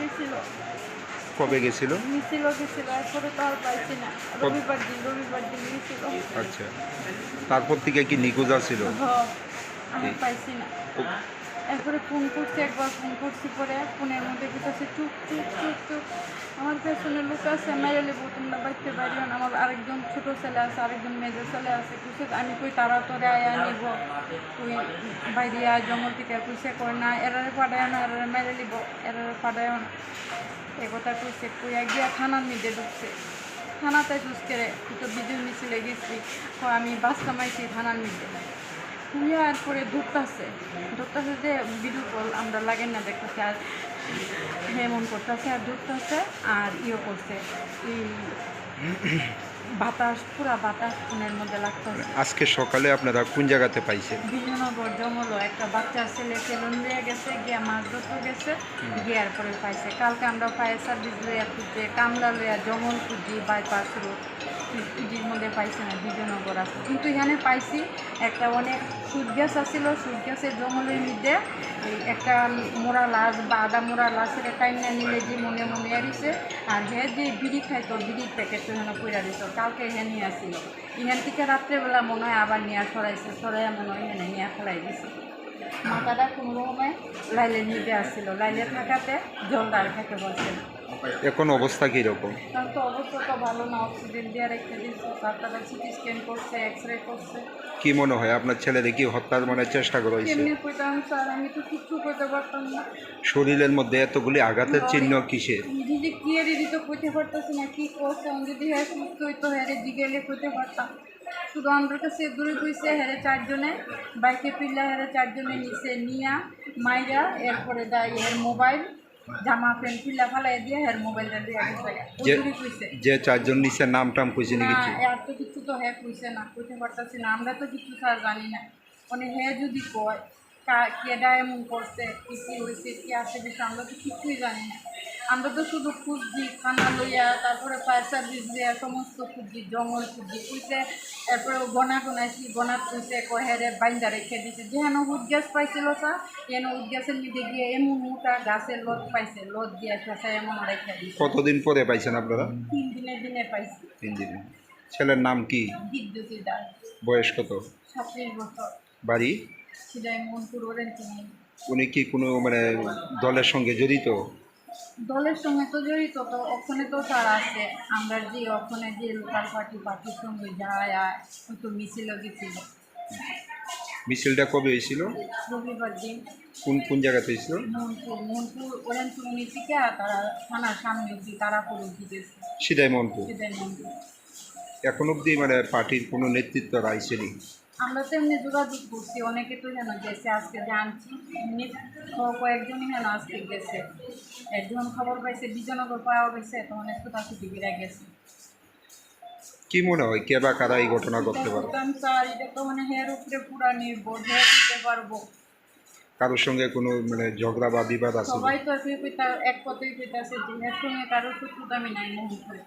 গেছিল। কবে গেছিল? মিছিল গেছিল, এরপরে তো আর পাইছি না। রবিবার দিন গেছিল। আচ্ছা, তারপর থেকে কি নিখোঁজ আছিল? আমি পাইছি না। এরপরে ফোন করছি, একবার ফোন করছি, পরে ফোনের মধ্যে কিছু চুপ চুপ চুপ চুপ। আমার পেছনে লোক আছে, মেরে লেবো তোমরা বাইতে পারিও না। আমার আরেকজন ছোটো ছেলে আছে, আরেকজন মেজো ছেলে আছে। কুছে আমি কই তারা তোরে আয়া নিব, তুই বাইরে আয় জঙ্গল থেকে। কুছে কয় না, এরারে পাঠায় না, এরারে মেরে লিব, এরারে পাঠায়ও না। এ কথা কইছে, কইয়া গিয়া থানার মধ্যে ঢুকছে। থানাতে চুজকে তুই তো বিজয় মিছিলে গেছি, আমি বাস কামাইছি থানার মধ্যে। তুইয়া এরপরে ধরতেছে যে ভিডিও কল আমরা লাগেন না দেখতেছে, আর এমন করতেছে আর ধরতেছে আর করছে এই বাতাস, পুরা বাতাস ফোনের মধ্যে লাগতেছে। আজকে সকালে আপনারা কোন জায়গাতে পাইছেন? বিজয়নগর জঙ্গল, একটা বাচ্চা ছেলে সেলুন লিয়ে গেছে, গিয়া মাছ ধরতে গেছে, গিয়ার পরে পাইছে। কালকে আমরা ফায়ার সার্ভিস লইয়া খুঁজছে, কামলা লইয়া জঙ্গল খুঁজি, বাইপাস রোড খুঁজির মধ্যে পাইছে না, বিজয়নগর আছে। কিন্তু এখানে পাইছি একটা অনেক সুদ গ্যাস আসছিল, সুদ গ্যাসের জঙ্গলের মধ্যে একটা মোড়া লাশ বা আদা মোড়া লাশের টাইমে নিলে যে মনে মনে আরিছে। আর হ্যাঁ যে বিড়ি খাইতো, বিড়ির প্যাকেট তো এখানে পইরা দিত, কালকে হ্যাঁ নিয়ে আসছিল। এখান থেকে রাত্রেবেলা মনে হয় আবার নিয়ে সরাইছে, সরাইয়া মনে হয় এখানে নিয়ে ফেলাই দিছে। মাথাটা কোনো রকমে লাইলের নিতে আসছিল, লাইলে থাকাতে জলদার খাইতে বলছে। এখন অবস্থা কীরকম? কারণ তো অবস্থা তো ভালো না, অক্সিজেন দিয়ে রেখে দিচ্ছে, তারপরে সিটি স্ক্যান করছে, এক্সরে করছে। কি মনে হয় আপনার ছেলেদের কি হত্যার মানে চেষ্টা করা হয়েছে? কেমনি কইতাম স্যার, আমি তো কিচ্ছু করতে পারতাম না। শরীরের মধ্যে এতগুলি আঘাতের চিহ্ন কিসের? দিদি কি এর দিদি তো কইতে পারতেছি না কি করছে। আমি যদি হ্যাঁ সুস্থ হইতো, হ্যাঁ জিগেলে কইতে পারতাম। শুধু আমার কাছে দূরে কইছে হ্যাঁ চারজনে বাইকে পিল্লা, হ্যাঁ চারজনে নিচে নিয়া মাইরা, এরপরে দেয় এর মোবাইল জামা প্যান্ট পিল্লা ফালাই দিয়ে হ্যাঁ মোবাইলটা দিয়ে কইছে। যে চারজন নিচে নাম টাম কইছে না, নাকি? এর তো কিছু তো হ্যাঁ কইছে না, কইতে পারতেছি না। আমরা তো কিছু স্যার জানি না। মানে হ্যাঁ যদি কয় কেডা এমন করছে, কি হয়েছে, কি আছে বিষয়, আমরা তো কিছুই জানি না। আমরা তো শুধু খুঁজছি থানা লইয়া, তারপরে ফায়ার সার্ভিস দিয়া সমস্ত খুঁজছি, জঙ্গল খুঁজছি কইছে। এরপরে গনা গোনাইছি, গনাত কইছে কহেরে বাইন্দা রেখে দিছে। যেহেন উড গ্যাস পাইছিল স্যার, এন উড গ্যাসের মধ্যে গিয়ে এমন মোটা গাছের লত পাইছে, লত দিয়ে ফেসা এমন রেখে দিছে। কতদিন পরে পাইছেন আপনারা? 3 দিনে পাইছি। 3 দিন। ছেলের নাম কি? বিদ্যুৎ দাস। বয়স কত? 37 বছর। বাড়ি? সেটাই মনপুর ওরেন্টি। উনি কি কোনো মানে দলের সঙ্গে জড়িত? দলের সঙ্গে তো জড়িত, তো ওখানে তো স্যার আছে। আমরা যে ওখানে যে লোকাল পার্টির সঙ্গে যায়, ওই তো মিছিল গেছিল। মিছিলটা কবে হয়েছিল? রবিবার দিন। কোন জায়গাতে হয়েছিল? মনপুর ওরেন্টি থেকে তারা থানার সামনে অব্দি তারা করে দিতেছে। সেটাই মনপুর। সেটাই মনপুর। এখন অবধি মানে পার্টির কোনো নেতৃত্ব আইসেনি? আমরা তো এমনি যোগাযোগ করছি, অনেকে তো যেন গেছে, আজকে জানছি এমনি কয়েকজনই যেন আজকে গেছে। একজন খবর পাইছে বিজয়নগর পাওয়া গেছে, তো অনেক কোথাও বিরা গেছে। কি মনে হয় কে বা কারা এই ঘটনা করতে পারে? স্যার এটা তো মানে হের উপরে পুরা নির্ভর, হ্যাঁ দিতে পারবো। কারোর সঙ্গে কোনো মানে ঝগড়া বা বিবাদ আছে? সবাই তো এক কথাই কইতাছে যে হের সঙ্গে কারোর শত্রুতা আমি নাই মুহূর্তে।